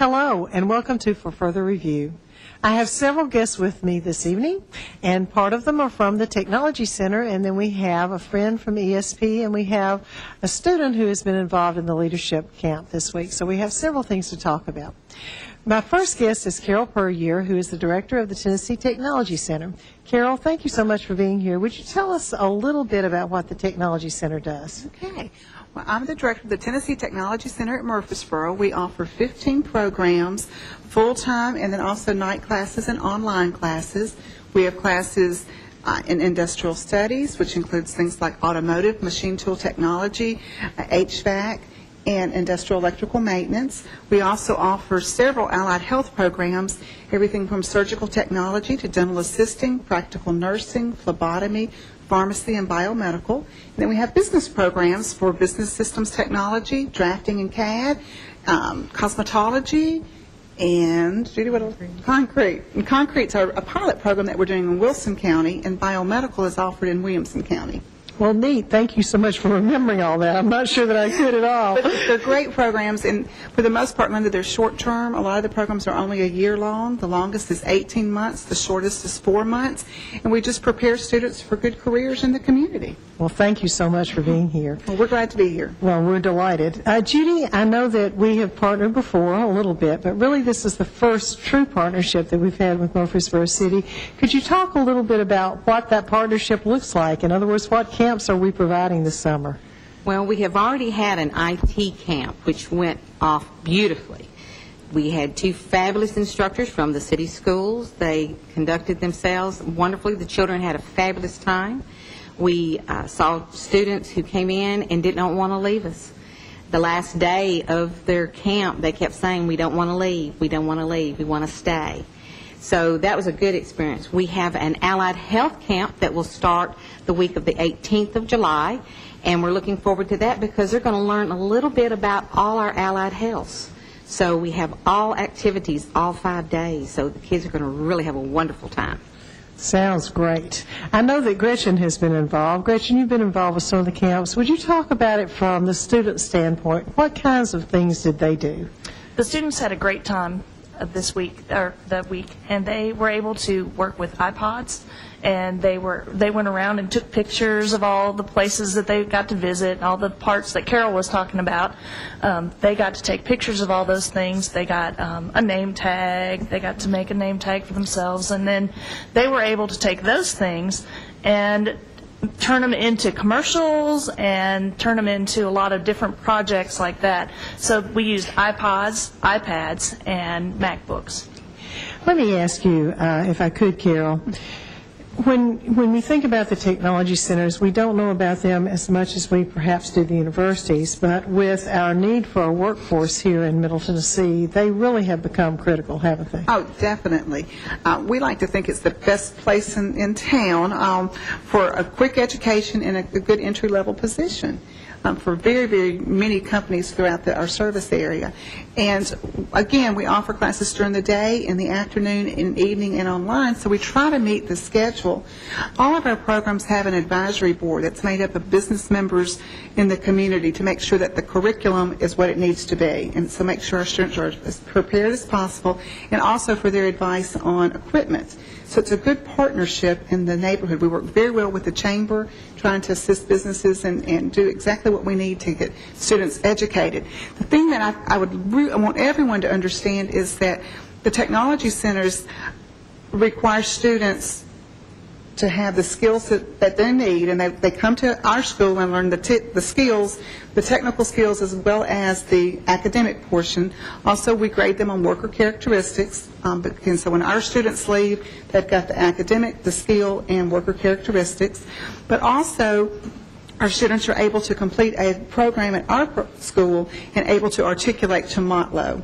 Hello, and welcome to For Further Review. I have several guests with me this evening, and part of them are from the Technology Center, and then we have a friend from ESP, and we have a student who has been involved in the leadership camp this week. So we have several things to talk about. My first guest is Carol Puryear, who is the director of the Tennessee Technology Center. Carol, thank you so much for being here. Would you tell us a little bit about what the Technology Center does? Okay. Well, I'm the director of the Tennessee Technology Center at Murfreesboro. We offer 15 programs, full-time, and then also night classes and online classes. We have classes in industrial studies, which includes things like automotive, machine tool technology, HVAC, and industrial electrical maintenance. We also offer several allied health programs, everything from surgical technology to dental assisting, practical nursing, phlebotomy, pharmacy, and biomedical. And then we have business programs for business systems technology, drafting and CAD, cosmetology, and Judy, what else? Concrete. And concrete's a pilot program that we're doing in Wilson County, and biomedical is offered in Williamson County. Well, neat. Thank you so much for remembering all that. I'm not sure that I could at all. But they're great programs, and for the most part, Linda, they're short-term. A lot of the programs are only a year long. The longest is 18 months. The shortest is 4 months. And we just prepare students for good careers in the community. Well, thank you so much for being here. Well, we're glad to be here. Well, we're delighted. Judy, I know that we have partnered before a little bit, but really this is the first true partnership that we've had with Murfreesboro City. Could you talk a little bit about what that partnership looks like? In other words, what camps are we providing this summer? Well, we have already had an IT camp, which went off beautifully. We had 2 fabulous instructors from the city schools. They conducted themselves wonderfully. The children had a fabulous time. We saw students who came in and did not want to leave us. The last day of their camp, they kept saying, "We don't want to leave, we don't want to leave, we want to stay." So that was a good experience. We have an allied health camp that will start the week of the 18th of July, and we're looking forward to that because they're going to learn a little bit about all our allied healths. So we have all activities all 5 days, so the kids are going to really have a wonderful time. Sounds great. I know that Gretchen has been involved. Gretchen, you've been involved with some of the camps. Would you talk about it from the student standpoint? What kinds of things did they do? The students had a great time this week, or that week, and they were able to work with iPods, and they went around and took pictures of all the places that they got to visit, all the parts that Carol was talking about. They got to take pictures of all those things. They got a name tag. They got to make a name tag for themselves, and then they were able to take those things and turn them into commercials and turn them into a lot of different projects like that. So we used iPods, iPads, and MacBooks. Let me ask you, if I could, Carol, when we think about the technology centers, we don't know about them as much as we perhaps do the universities, but with our need for a workforce here in Middle Tennessee, they really have become critical, haven't they? Oh, definitely. We like to think it's the best place in town for a quick education and a good entry-level position. For very, very many companies throughout our service area. And again, we offer classes during the day, in the afternoon, in the evening, and online, so we try to meet the schedule. All of our programs have an advisory board that's made up of business members in the community to make sure that the curriculum is what it needs to be, and so make sure our students are as prepared as possible, and also for their advice on equipment. So it's a good partnership in the neighborhood. We work very well with the chamber, trying to assist businesses and do exactly what we need to get students educated. The thing that I want everyone to understand is that the technology centers require students to have the skills that they need, and they come to our school and learn the skills, the technical skills, as well as the academic portion. Also, we grade them on worker characteristics, and so when our students leave, they've got the academic, the skill, and worker characteristics. But also, our students are able to complete a program at our school and able to articulate to Motlow,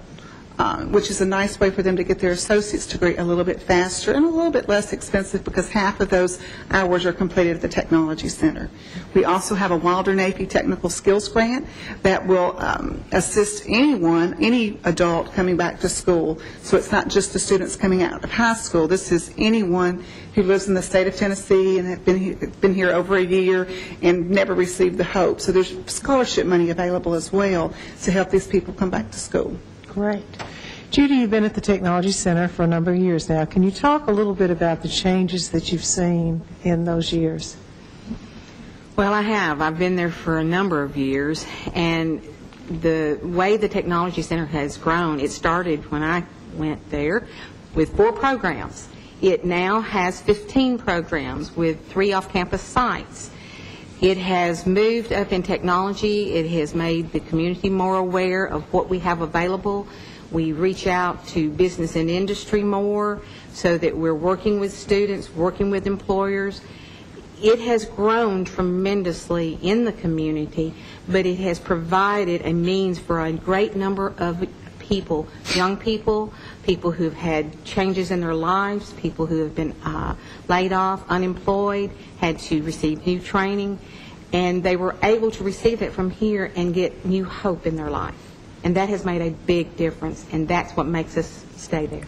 which is a nice way for them to get their associate's degree a little bit faster and a little bit less expensive because half of those hours are completed at the Technology Center. We also have a Wilder Navy Technical Skills Grant that will assist anyone, any adult coming back to school. So it's not just the students coming out of high school. This is anyone who lives in the state of Tennessee and have been here over a year and never received the HOPE. So there's scholarship money available as well to help these people come back to school. Great. Judy, you've been at the Technology Center for a number of years now. Can you talk a little bit about the changes that you've seen in those years? Well, I have. I've been there for a number of years, and the way the Technology Center has grown, it started when I went there with 4 programs. It now has 15 programs with 3 off-campus sites. It has moved up in technology. It has made the community more aware of what we have available. We reach out to business and industry more so that we're working with students, working with employers. It has grown tremendously in the community, but it has provided a means for a great number of people, young people, people who've had changes in their lives, people who have been laid off, unemployed, had to receive new training, and they were able to receive it from here and get new hope in their life. And that has made a big difference, and that's what makes us stay there.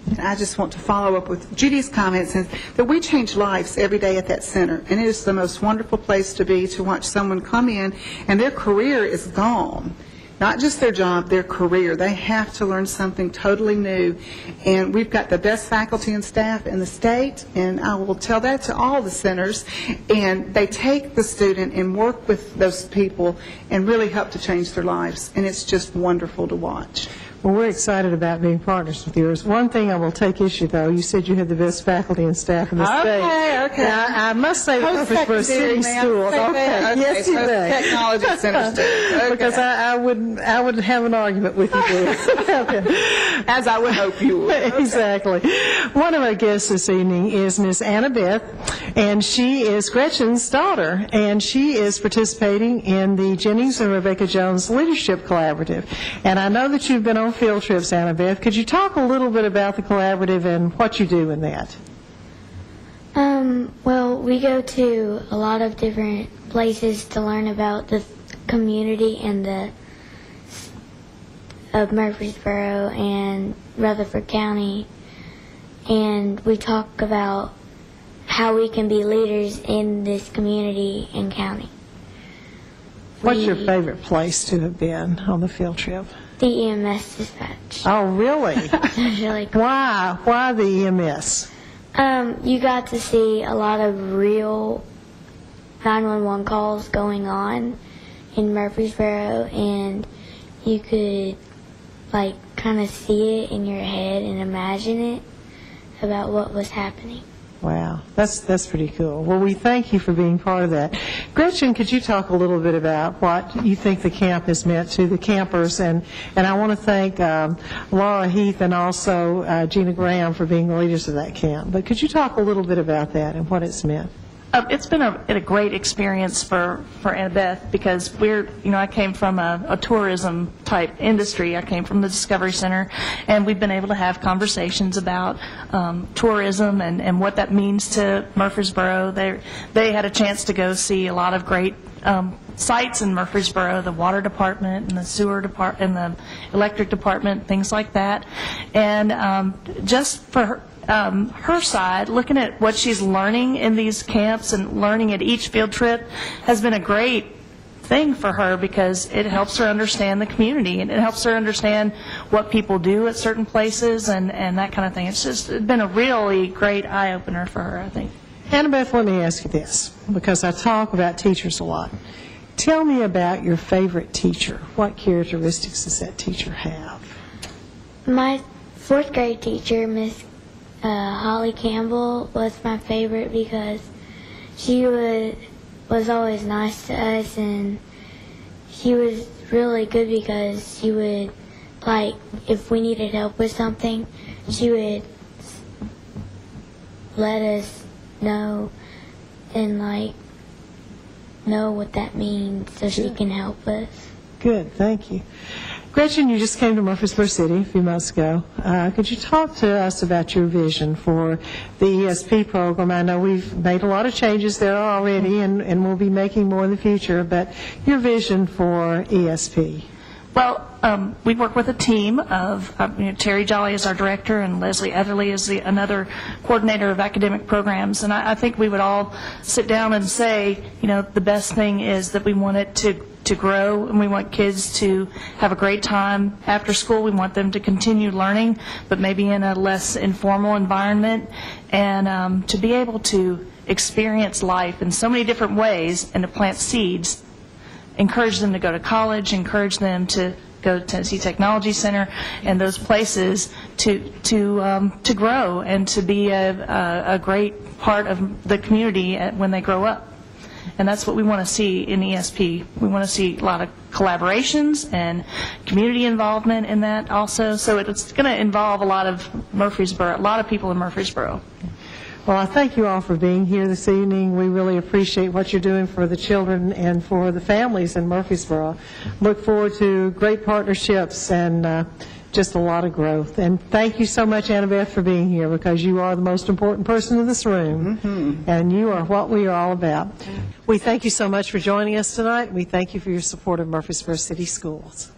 And I just want to follow up with Judy's comments, and that we change lives every day at that center, and it is the most wonderful place to be, to watch someone come in and their career is gone. Not just their job, their career. They have to learn something totally new. And we've got the best faculty and staff in the state, and I will tell that to all the centers. And they take the student and work with those people and really help to change their lives. And it's just wonderful to watch. Well, we're excited about being partners with yours. One thing I will take issue, though, you said you had the best faculty and staff in the state. Okay. Now, I must say that for city schools. Okay. Yes, you may. Technology centers too. Okay. Because I would have an argument with you there. Okay. As I would hope you would. Exactly. One of our guests this evening is Miss Anna Beth, and she is Gretchen's daughter, and she is participating in the Jennings and Rebecca Jones Leadership Collaborative. And I know that you've been on field trips, Anna Beth. Could you talk a little bit about the collaborative and what you do in that? Well, we go to a lot of different places to learn about the community and of Murfreesboro and Rutherford County, and we talk about how we can be leaders in this community and county. What's your favorite place to have been on the field trip? The EMS dispatch. Oh, really? It was really cool. Why? Why the EMS? You got to see a lot of real 911 calls going on in Murfreesboro, and you could kind of see it in your head and imagine it about what was happening. Wow, that's pretty cool. Well, we thank you for being part of that. Gretchen, could you talk a little bit about what you think the camp has meant to the campers? And I want to thank Laura Heath and also Gina Graham for being the leaders of that camp. But could you talk a little bit about that and what it's meant? It's been a great experience for Annabeth, because I came from a tourism type industry. I came from the Discovery Center, and we've been able to have conversations about tourism and what that means to Murfreesboro. They had a chance to go see a lot of great sites in Murfreesboro, the water department and the sewer department and the electric department, things like that. And just for her side, looking at what she's learning in these camps and learning at each field trip has been a great thing for her, because it helps her understand the community and it helps her understand what people do at certain places and that kind of thing. It's been a really great eye-opener for her, I think. Annabeth, let me ask you this, because I talk about teachers a lot. Tell me about your favorite teacher. What characteristics does that teacher have? My 4th grade teacher, Miss Holly Campbell, was my favorite because she was always nice to us, and she was really good because she would, if we needed help with something, she would let us know and know what that means so she can help us. Good, thank you. Gretchen, you just came to Murfreesboro City a few months ago. Could you talk to us about your vision for the ESP program? I know we've made a lot of changes there already, and we'll be making more in the future, but your vision for ESP. Well, we work with a team of, Terry Jolly is our director, and Leslie Etherly is another coordinator of academic programs. And I think we would all sit down and say, the best thing is that we want it to grow, and we want kids to have a great time after school. We want them to continue learning, but maybe in a less informal environment, and to be able to experience life in so many different ways and to plant seeds. Encourage them to go to college, encourage them to go to Tennessee Technology Center and those places to grow and to be a great part of the community when they grow up. And that's what we want to see in ESP. We want to see a lot of collaborations and community involvement in that also. So it's going to involve a lot of Murfreesboro, a lot of people in Murfreesboro. Well, I thank you all for being here this evening. We really appreciate what you're doing for the children and for the families in Murfreesboro. Look forward to great partnerships and just a lot of growth. And thank you so much, Annabeth, for being here, because you are the most important person in this room, and you are what we are all about. We thank you so much for joining us tonight. We thank you for your support of Murfreesboro City Schools.